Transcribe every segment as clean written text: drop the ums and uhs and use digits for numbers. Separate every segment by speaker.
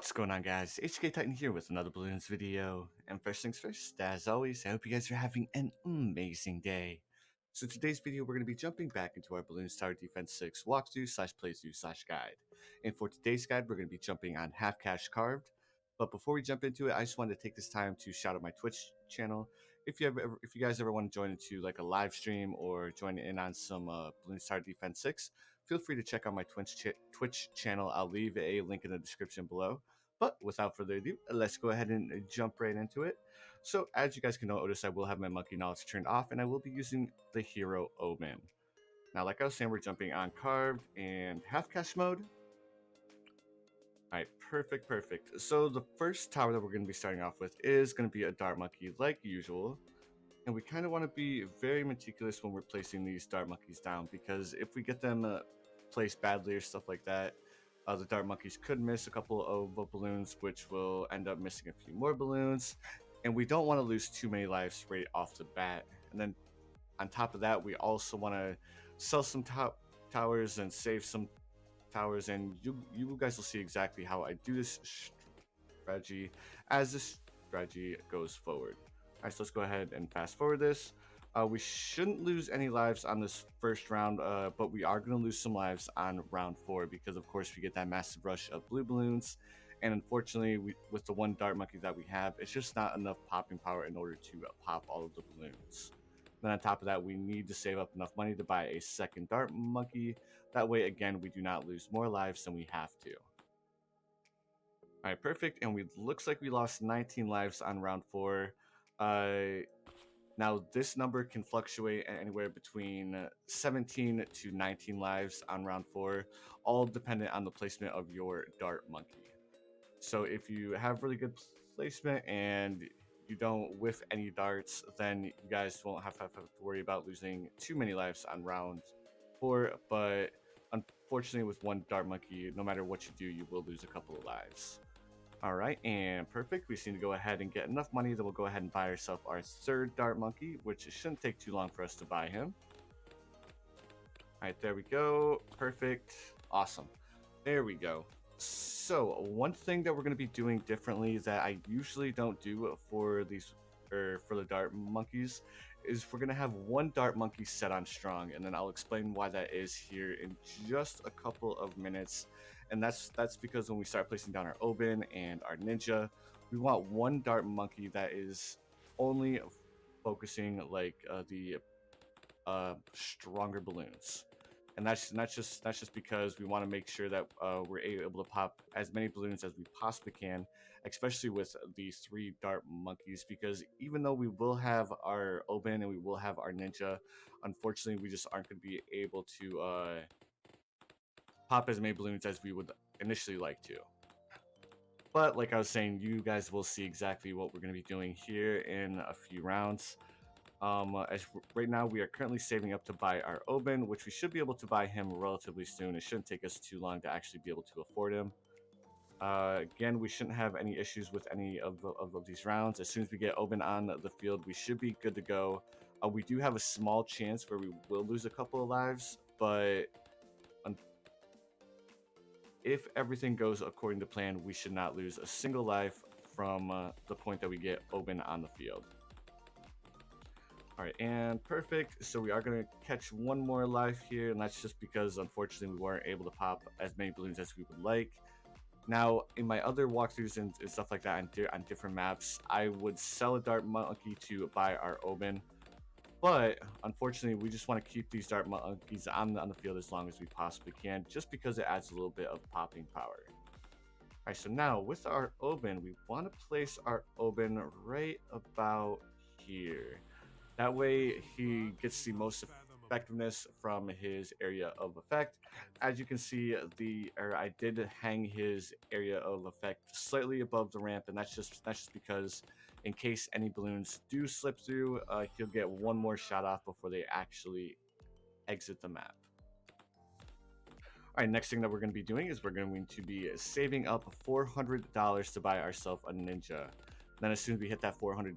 Speaker 1: What's going on, guys? HK Titan here with another balloons video. And first things first, as always, I hope you guys are having an amazing day. So today's video, we're going to be jumping back into our Balloons Tower Defense 6 walkthrough / playthrough / guide. And for today's guide, we're going to be jumping on Half Cash Carved. But before we jump into it, I just wanted to take this time to shout out my Twitch channel. If you guys ever want to join into like a live stream or join in on some Balloons Tower Defense 6, feel free to check out my Twitch channel. I'll leave a link in the description below. But without further ado, let's go ahead and jump right into it. So as you guys can notice, I will have my monkey knowledge turned off, and I will be using the hero Obyn. Now, like I was saying, we're jumping on carved and half cash mode. Alright, perfect. So the first tower that we're going to be starting off with is going to be a dart monkey like usual. And we kind of want to be very meticulous when we're placing these dart monkeys down, because if we get them placed badly or stuff like that, the dart monkeys could miss a couple of balloons, which will end up missing a few more balloons. And we don't want to lose too many lives right off the bat. And then on top of that, we also want to sell some towers and save some towers. And you guys will see exactly how I do this strategy as this strategy goes forward. Alright, so let's go ahead and fast forward this. We shouldn't lose any lives on this first round, but we are going to lose some lives on round 4 because, of course, we get that massive rush of blue balloons. And unfortunately, with the one dart monkey that we have, it's just not enough popping power in order to pop all of the balloons. Then on top of that, we need to save up enough money to buy a second dart monkey. That way, again, we do not lose more lives than we have to. Alright, perfect. And we looks like we lost 19 lives on round 4. Now, this number can fluctuate anywhere between 17 to 19 lives on round 4, all dependent on the placement of your dart monkey. So if you have really good placement and you don't whiff any darts, then you guys won't have to worry about losing too many lives on round 4. But unfortunately, with one dart monkey, no matter what you do, you will lose a couple of lives. Alright, and perfect. We just need to go ahead and get enough money that we'll go ahead and buy ourselves our third dart monkey, which it shouldn't take too long for us to buy him. Alright, there we go. Perfect. Awesome. There we go. So, one thing that we're going to be doing differently that I usually don't do for these, or for the dart monkeys, is we're going to have one dart monkey set on strong, and then I'll explain why that is here in just a couple of minutes. And that's because when we start placing down our Obyn and our ninja, we want one dart monkey that is only focusing like the stronger balloons. And that's just because we want to make sure that we're able to pop as many balloons as we possibly can, especially with the 3 dart monkeys, because even though we will have our Obyn and we will have our ninja, unfortunately we just aren't going to be able to pop as many balloons as we would initially like to. But like I was saying, you guys will see exactly what we're going to be doing here in a few rounds. As right now, we are currently saving up to buy our Obyn, which we should be able to buy him relatively soon. It shouldn't take us too long to actually be able to afford him. Again, we shouldn't have any issues with any of these rounds. As soon as we get Obyn on the field, we should be good to go. We do have a small chance where we will lose a couple of lives, but if everything goes according to plan, we should not lose a single life from the point that we get Obyn on the field. Alright, and perfect. So we are going to catch one more life here, and that's just because, unfortunately, we weren't able to pop as many balloons as we would like. Now, in my other walkthroughs and stuff like that on different maps, I would sell a dart monkey to buy our Obyn. But, unfortunately, we just want to keep these dart monkeys on the field as long as we possibly can, just because it adds a little bit of popping power. Alright, so now, with our Obyn, we want to place our Obyn right about here. That way, he gets the most effectiveness from his area of effect. As you can see, I did hang his area of effect slightly above the ramp, and that's just because in case any balloons do slip through, he'll get one more shot off before they actually exit the map. Alright, next thing that we're going to be doing is we're going to be saving up $400 to buy ourselves a ninja. Then as soon as we hit that $400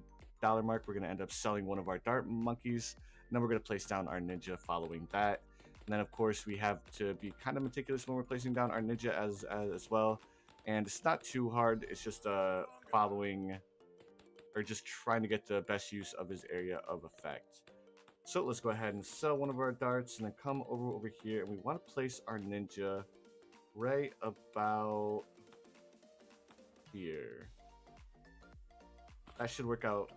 Speaker 1: mark, we're going to end up selling one of our dart monkeys, and then we're going to place down our ninja following that. And then of course we have to be kind of meticulous when we're placing down our ninja as well. and it's not too hard. It's just following or just trying to get the best use of his area of effect. So let's go ahead and sell one of our darts and then come over here, and we want to place our ninja right about here. That should work out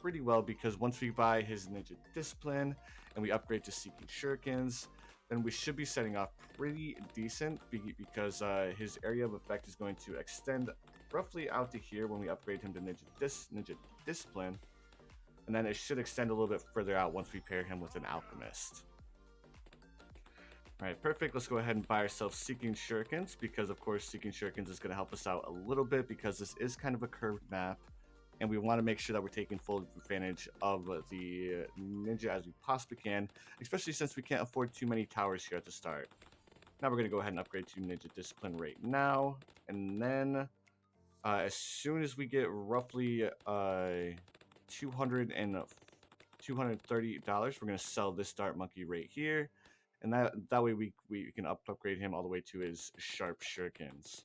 Speaker 1: pretty well because once we buy his ninja discipline and we upgrade to seeking shurikens, then we should be setting off pretty decent because his area of effect is going to extend roughly out to here when we upgrade him to ninja discipline, and then it should extend a little bit further out once we pair him with an alchemist. All right, perfect. Let's go ahead and buy ourselves Seeking Shurikens because, of course, Seeking Shurikens is going to help us out a little bit because this is kind of a curved map, and we want to make sure that we're taking full advantage of the ninja as we possibly can, especially since we can't afford too many towers here at the start. Now we're going to go ahead and upgrade to Ninja Discipline right now, and then as soon as we get roughly $230, we're going to sell this Dart Monkey right here. And that way we can upgrade him all the way to his Sharp Shurikens.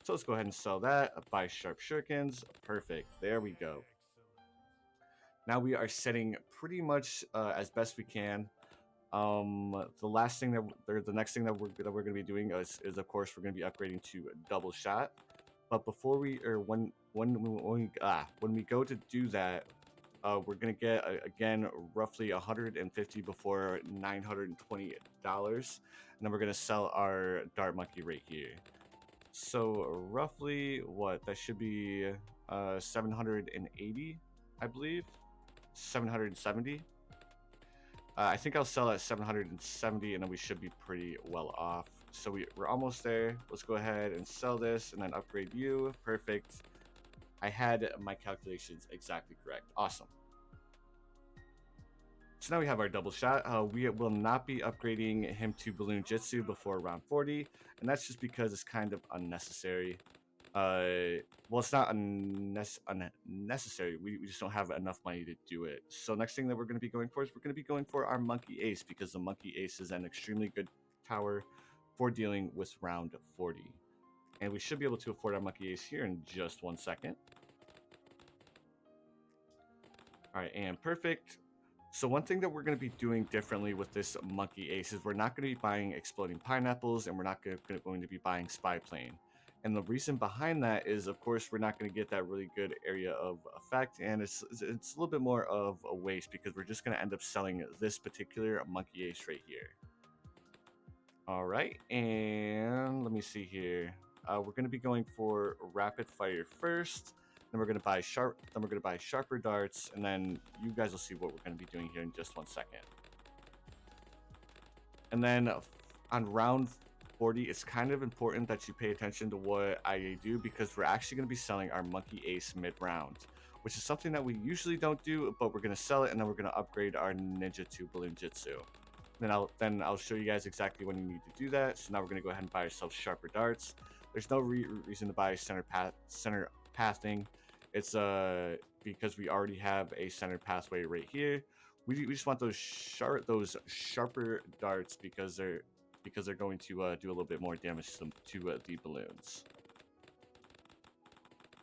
Speaker 1: So let's go ahead and sell that, buy Sharp Shurikens. Perfect. There we go. Now we are setting pretty much as best we can. The next thing that we're going to be doing is of course we're going to be upgrading to Double Shot. But before we when we go to do that, we're gonna get again roughly 150 before $920, and then we're gonna sell our Dart Monkey right here. So roughly what that should be 780, I believe, 770. I think I'll sell at 770, and then we should be pretty well off. So we're almost there. Let's go ahead and sell this and then upgrade you. Perfect. I had my calculations exactly correct. Awesome. So now we have our double shot. We will not be upgrading him to Balloon Jitsu before round 40, and that's just because it's kind of unnecessary. Well, it's not unnecessary. We just don't have enough money to do it. So next thing that we're going to be going for is we're going to be going for our Monkey Ace because the Monkey Ace is an extremely good tower for dealing with round 40. And we should be able to afford our Monkey Ace here in just 1 second. All right, and perfect. So one thing that we're going to be doing differently with this Monkey Ace is we're not going to be buying Exploding Pineapples, and we're not going to be buying Spy Plane. And the reason behind that is, of course, we're not going to get that really good area of effect, and it's a little bit more of a waste because we're just going to end up selling this particular Monkey Ace right here. All right, and let me see here. We're going to be going for Rapid Fire first. Then we're going to buy sharper darts, and then you guys will see what we're going to be doing here in just 1 second. And then on round 40, it's kind of important that you pay attention to what I do because we're actually going to be selling our Monkey Ace mid-round, which is something that we usually don't do, but we're going to sell it, and then we're going to upgrade our Ninja to Balloon Jitsu. Then I'll show you guys exactly when you need to do that. So now we're going to go ahead and buy ourselves sharper darts. There's no reason to buy center pathing. It's because we already have a center pathway right here. We just want those sharper darts because they're going to do a little bit more damage to the balloons.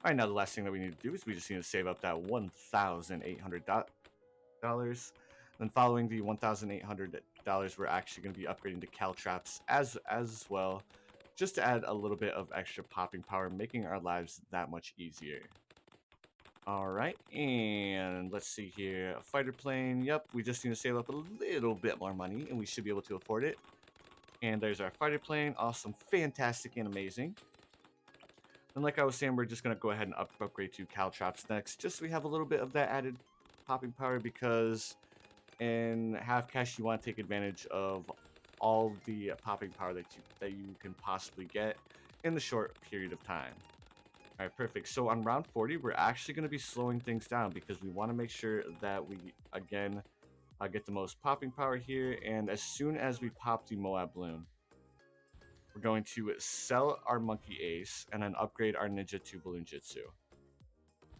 Speaker 1: All right, now the last thing that we need to do is we just need to save up that $1,800. Then following the $1,800, we're actually going to be upgrading to Caltraps as well, just to add a little bit of extra popping power, making our lives that much easier. All right, and let's see here. A fighter plane. Yep, we just need to save up a little bit more money, and we should be able to afford it. And there's our fighter plane. Awesome, fantastic, and amazing. And like I was saying, we're just going to go ahead and upgrade to Caltraps next, just so we have a little bit of that added popping power, because in half cash you want to take advantage of all the popping power that you can possibly get in the short period of time. All right, perfect. So on round 40, we're actually going to be slowing things down because we want to make sure that we again get the most popping power here. And as soon as we pop the Moab balloon, we're going to sell our Monkey Ace and then upgrade our Ninja to Balloon Jitsu.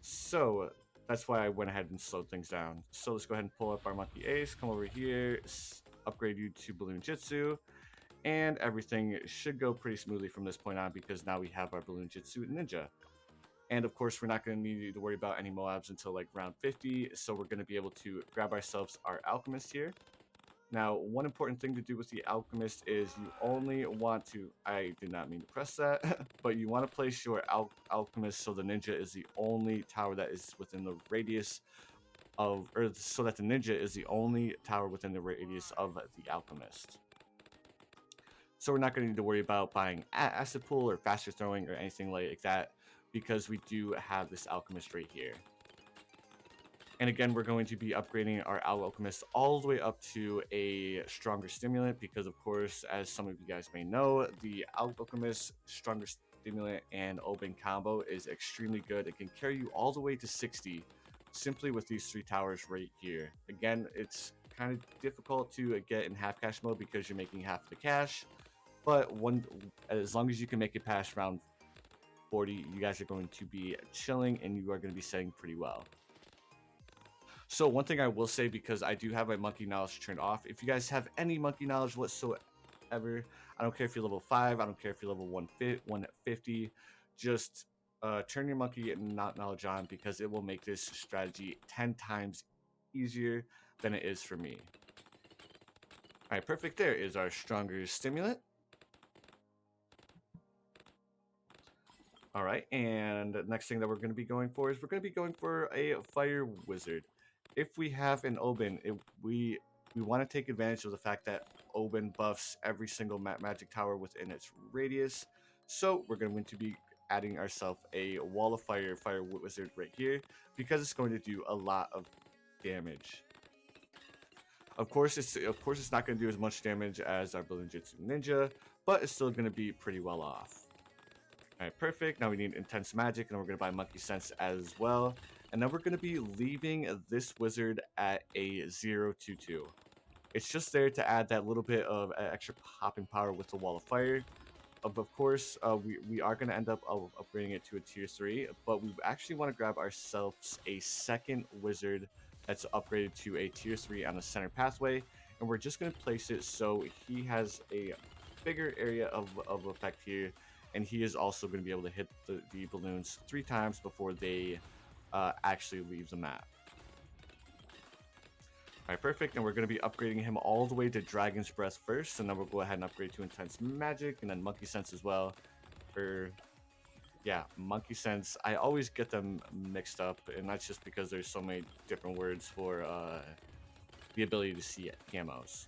Speaker 1: So that's why I went ahead and slowed things down. So let's go ahead and pull up our Monkey Ace, come over here, upgrade you to Balloon Jitsu. And everything should go pretty smoothly from this point on because now we have our Balloon Jitsu Ninja. And of course, we're not going to need to worry about any Moabs until like round 50, so we're going to be able to grab ourselves our Alchemist here. Now, one important thing to do with the Alchemist is you only want to, I did not mean to press that, but you want to place your Alchemist so the Ninja is the only tower that is within the radius of, or so that the Ninja is the only tower within the radius of the Alchemist. So we're not going to need to worry about buying Acid Pool or Faster Throwing or anything like that because we do have this Alchemist right here. And again, we're going to be upgrading our Alchemist all the way up to a stronger stimulant because, of course, as some of you guys may know, the Alchemist stronger stimulant and Obyn combo is extremely good. It can carry you all the way to 60 simply with these 3 towers right here. Again, it's kind of difficult to get in half cash mode because you're making half the cash, but as long as you can make it past round 40, you guys are going to be chilling and you are going to be setting pretty well. So one thing I will say, because I do have my monkey knowledge turned off, if you guys have any monkey knowledge whatsoever, I don't care if you're level 5, I don't care if you're level 150, just turn your monkey knowledge on because it will make this strategy 10 times easier than it is for me. All right, perfect. There is our stronger stimulant. All right, and the next thing that we're going to be going for is we're going to be going for a fire wizard. If we have an Obyn, we want to take advantage of the fact that Obyn buffs every single magic tower within its radius. So we're going to be adding ourselves a wall of fire wizard right here because it's going to do a lot of damage. Of course, it's not going to do as much damage as our Balloon Jitsu Ninja, but it's still going to be pretty well off. All right, perfect. Now we need Intense Magic, and we're going to buy Monkey Sense as well. And then we're going to be leaving this wizard at a 0-2-2. It's just there to add that little bit of extra popping power with the Wall of Fire. Of course, we are going to end up upgrading it to a tier 3, but we actually want to grab ourselves a second wizard that's upgraded to a tier 3 on the center pathway. And we're just going to place it so he has a bigger area of effect here. And he is also going to be able to hit the balloons 3 times before they actually leave the map. Alright, perfect. And we're going to be upgrading him all the way to Dragon's Breath first. And then we'll go ahead and upgrade to Intense Magic and then Monkey Sense as well. Yeah, Monkey Sense. I always get them mixed up. And that's just because there's so many different words for the ability to see camos.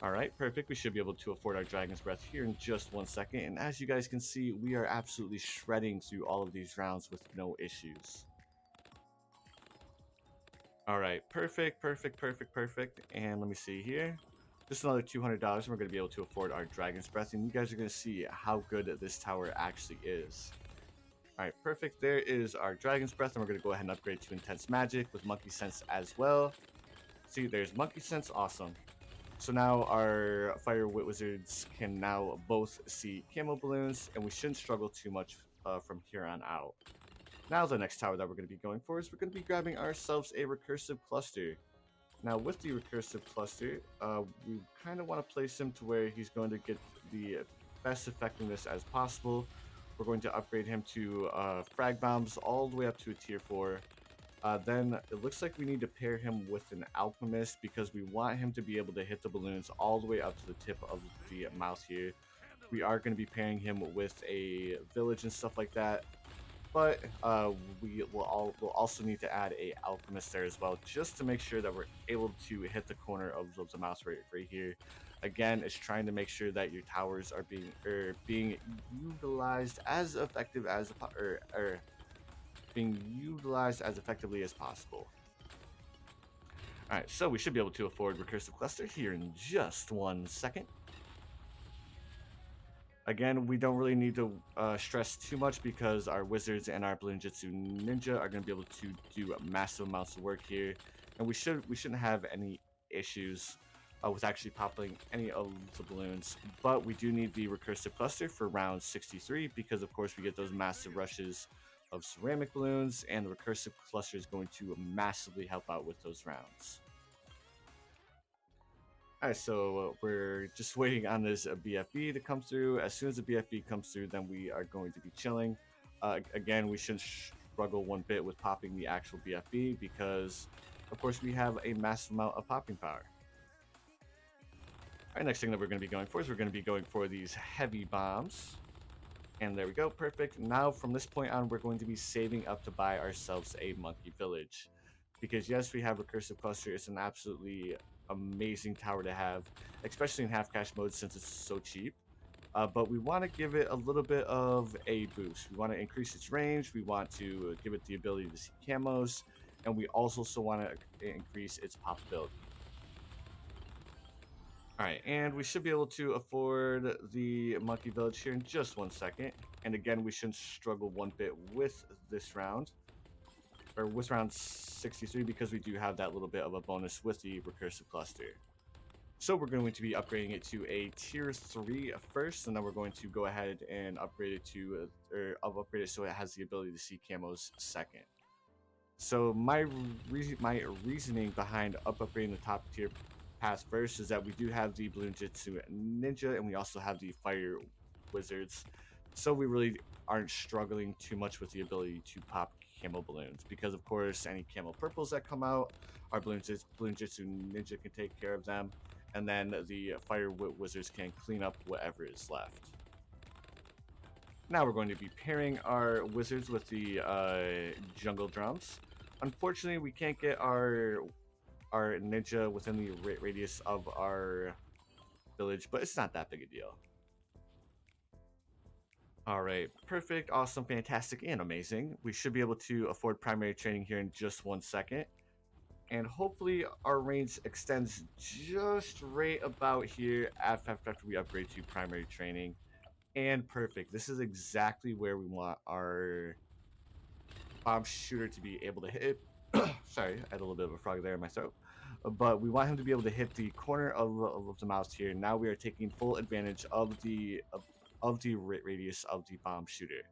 Speaker 1: Alright, perfect. We should be able to afford our Dragon's Breath here in just 1 second. And as you guys can see, we are absolutely shredding through all of these rounds with no issues. Alright, perfect. And let me see here. Just another $200 and we're going to be able to afford our Dragon's Breath. And you guys are going to see how good this tower actually is. Alright, perfect. There is our Dragon's Breath. And we're going to go ahead and upgrade to Intense Magic with Monkey Sense as well. See, there's Monkey Sense. Awesome. So now our fire wizards can now both see camo balloons, and we shouldn't struggle too much from here on out. Now the next tower that we're going to be going for is we're going to be grabbing ourselves a recursive cluster. Now with the recursive cluster, we kind of want to place him to where he's going to get the best effectiveness as possible. We're going to upgrade him to frag bombs all the way up to a tier 4. Then it looks like we need to pair him with an Alchemist because we want him to be able to hit the balloons all the way up to the tip of the mouth here. We are going to be pairing him with a village and stuff like that, but we'll also need to add a Alchemist there as well, just to make sure that we're able to hit the corner of the mouse right here. Again, it's trying to make sure that your towers are being utilized as effective as being utilized as effectively as possible. Alright, so we should be able to afford Recursive Cluster here in just 1 second. Again, we don't really need to stress too much because our wizards and our Balloon Jitsu Ninja are going to be able to do massive amounts of work here. And we shouldn't have any issues with actually popping any of the balloons. But we do need the Recursive Cluster for round 63 because, of course, we get those massive rushes of ceramic balloons, and the recursive cluster is going to massively help out with those rounds. All right, so we're just waiting on this BFB to come through. As soon as the BFB comes through, then we are going to be chilling. Again, we shouldn't struggle one bit with popping the actual BFB because, of course, we have a massive amount of popping power. All right, next thing that we're going to be going for is we're going to be going for these heavy bombs. And there we go, perfect. Now, from this point on, we're going to be saving up to buy ourselves a monkey village. Because yes, we have recursive cluster. It's an absolutely amazing tower to have, especially in half cash mode since it's so cheap. But we want to give it a little bit of a boost. We want to increase its range. We want to give it the ability to see camos. And we also want to increase its popability. All right, and we should be able to afford the monkey village here in just 1 second. And again, we shouldn't struggle one bit with this round, or with round 63, because we do have that little bit of a bonus with the recursive cluster. So we're going to be upgrading it to a tier 3 first, and then we're going to go ahead and upgrade it to, I'll upgrade it so it has the ability to see camos second. So my reasoning behind upgrading the top tier pass first is that we do have the Balloon Jitsu Ninja, and we also have the Fire Wizards. So we really aren't struggling too much with the ability to pop camo balloons, because of course any camo purples that come out, our Balloon Jitsu Ninja can take care of them, and then the Fire Wizards can clean up whatever is left. Now we're going to be pairing our wizards with the jungle drums. Unfortunately, we can't get our ninja within the radius of our village, but it's not that big a deal. All right, perfect, awesome, fantastic, and amazing. We should be able to afford primary training here in just 1 second. And hopefully our range extends just right about here after we upgrade to primary training. And perfect. This is exactly where we want our bomb shooter to be able to hit. Sorry, I had a little bit of a frog there in my throat. But we want him to be able to hit the corner of the mouse here. Now we are taking full advantage of the radius of the bomb shooter.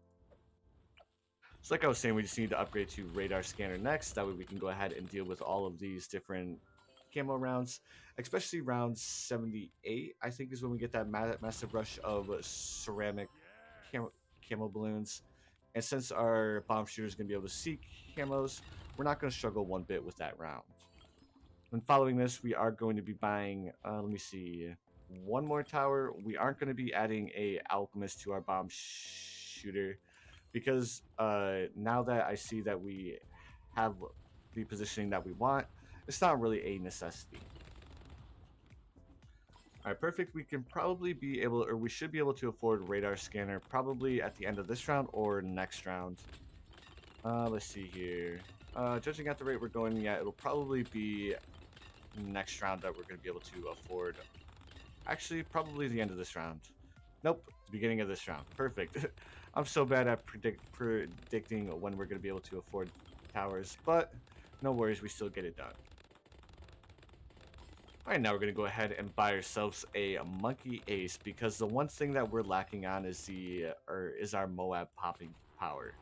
Speaker 1: So like I was saying, we just need to upgrade to radar scanner next. That way we can go ahead and deal with all of these different camo rounds, especially round 78, I think is when we get that massive rush of ceramic camo balloons. And since our bomb shooter is going to be able to see camos, we're not going to struggle one bit with that round. And following this, we are going to be buying, let me see, one more tower. We aren't going to be adding a alchemist to our bomb shooter, because now that I see that we have the positioning that we want, it's not really a necessity. All right, perfect. We can probably be able, or we should be able to afford radar scanner probably at the end of this round or next round. Let's see here. Judging at the rate we're going, yeah, it'll probably be next round that we're going to be able to afford. Actually, probably the end of this round. Nope, the beginning of this round. Perfect. I'm so bad at predicting when we're going to be able to afford towers, but no worries, we still get it done. All right, now we're going to go ahead and buy ourselves a monkey ace, because the one thing that we're lacking on is our Moab popping power.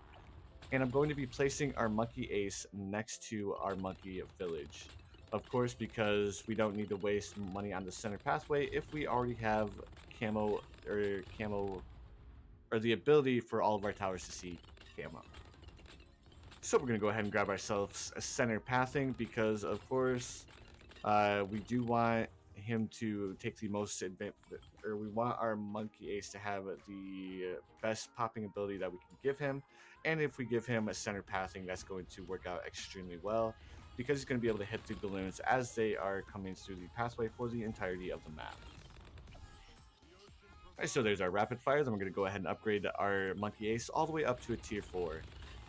Speaker 1: And I'm going to be placing our monkey ace next to our monkey village. Of course, because we don't need to waste money on the center pathway if we already have camo or the ability for all of our towers to see camo. So we're going to go ahead and grab ourselves a center pathing, because of course we do want him to take the most advantage, or we want our monkey ace to have the best popping ability that we can give him. And if we give him a center pathing, that's going to work out extremely well, because he's going to be able to hit the balloons as they are coming through the pathway for the entirety of the map. Alright, so there's our rapid fire. Then we're going to go ahead and upgrade our monkey ace all the way up to a tier 4.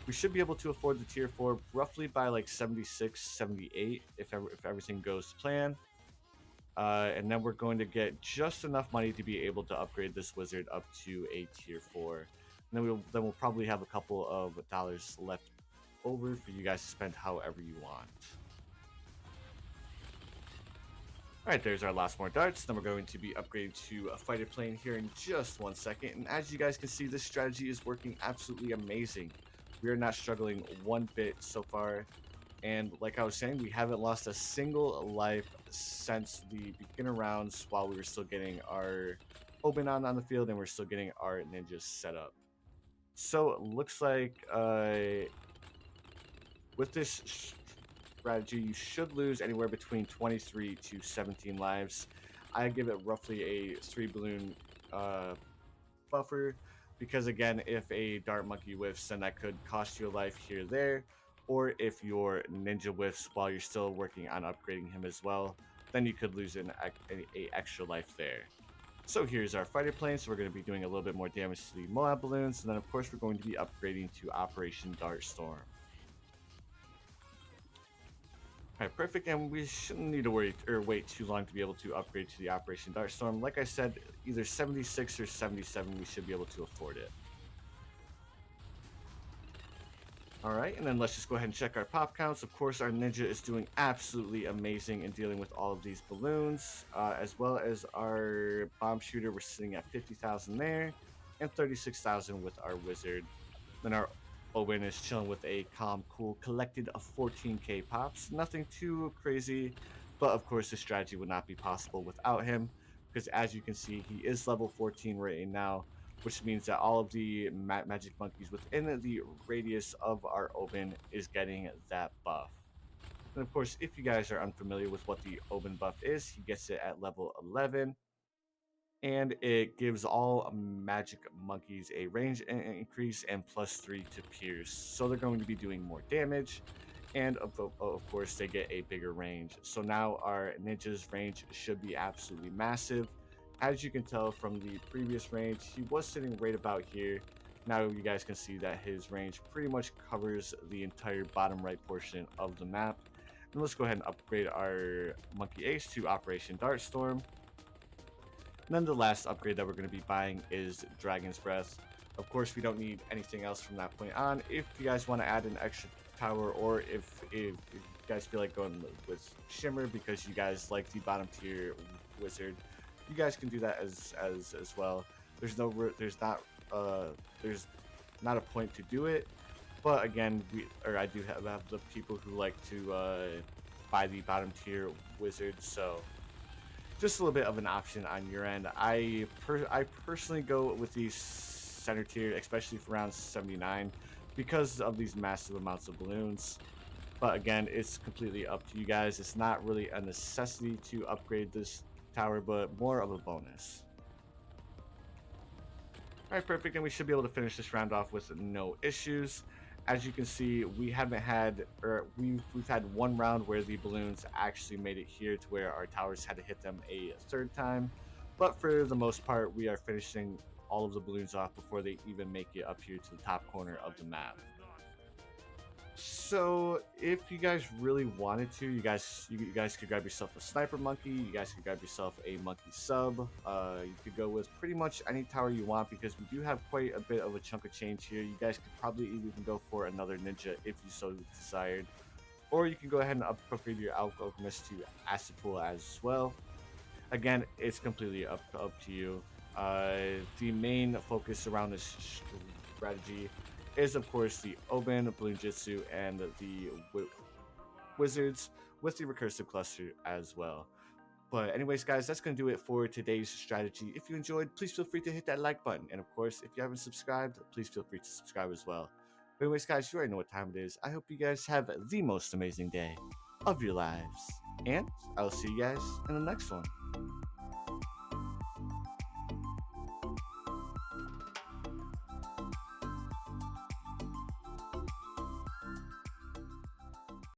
Speaker 1: We should be able to afford the tier 4 roughly by like 76, 78 if everything goes to plan. And then we're going to get just enough money to be able to upgrade this wizard up to a tier 4. And then we'll probably have a couple of dollars left over for you guys to spend however you want. Alright, there's our last more darts. Then we're going to be upgrading to a fighter plane here in just 1 second. And as you guys can see, this strategy is working absolutely amazing. We are not struggling one bit so far. And like I was saying, we haven't lost a single life since the beginner rounds while we were still getting our Obyn on the field and we're still getting our ninjas set up. So it looks like with this strategy, you should lose anywhere between 23 to 17 lives. I give it roughly a 3 balloon buffer because again, if a dart monkey whiffs, then that could cost you a life here or there, or if your ninja whiffs while you're still working on upgrading him as well, then you could lose a extra life there. So here's our fighter plane. So we're going to be doing a little bit more damage to the Moab balloons, and then of course we're going to be upgrading to Operation Dart Storm. Alright, perfect, and we shouldn't need to worry or wait too long to be able to upgrade to the Operation Dart Storm. Like I said, either 76 or 77, we should be able to afford it. Alright, and then let's just go ahead and check our pop counts. Of course, our ninja is doing absolutely amazing in dealing with all of these balloons, as well as our bomb shooter. We're sitting at 50,000 there, and 36,000 with our wizard. Then our Obyn is chilling with a calm, cool, collected of 14k pops. Nothing too crazy, but of course the strategy would not be possible without him, because as you can see, he is level 14 right now, which means that all of the magic monkeys within the radius of our Obyn is getting that buff. And of course, if you guys are unfamiliar with what the Obyn buff is, he gets it at level 11, and it gives all magic monkeys a range increase and +3 to pierce. So they're going to be doing more damage, and of course they get a bigger range. So now our ninja's range should be absolutely massive. As you can tell from the previous range, he was sitting right about here. Now you guys can see that his range pretty much covers the entire bottom right portion of the map. And let's go ahead and upgrade our Monkey Ace to Operation Dartstorm. And then the last upgrade that we're going to be buying is Dragon's Breath. Of course, we don't need anything else from that point on. If you guys want to add an extra tower, or if you guys feel like going with Shimmer because you guys like the bottom tier wizard, you guys can do that as well. There's not a point to do it, but again, I do have the people who like to buy the bottom tier wizard, so just a little bit of an option on your end. I personally go with the center tier, especially for round 79, because of these massive amounts of balloons. But again, it's completely up to you guys. It's not really a necessity to upgrade this tower, but more of a bonus. All right, perfect, and we should be able to finish this round off with no issues. As you can see, we haven't had, or we've had one round where the balloons actually made it here to where our towers had to hit them a third time. But for the most part, we are finishing all of the balloons off before they even make it up here to the top corner of the map. So if you guys really wanted to, you guys could grab yourself a sniper monkey. You guys could grab yourself a monkey sub. You could go with pretty much any tower you want because we do have quite a bit of a chunk of change here. You guys could probably even go for another ninja if you so desired, or you can go ahead and upgrade your alchemist to acid pool as well. Again, it's completely up to you. The main focus around this strategy is of course the Obyn, Balloon Jitsu, and the wizards with the recursive cluster as well. But anyways, guys, that's going to do it for today's strategy. If you enjoyed, please feel free to hit that like button. And of course, if you haven't subscribed, please feel free to subscribe as well. But anyways, guys, you already know what time it is. I hope you guys have the most amazing day of your lives. And I'll see you guys in the next one.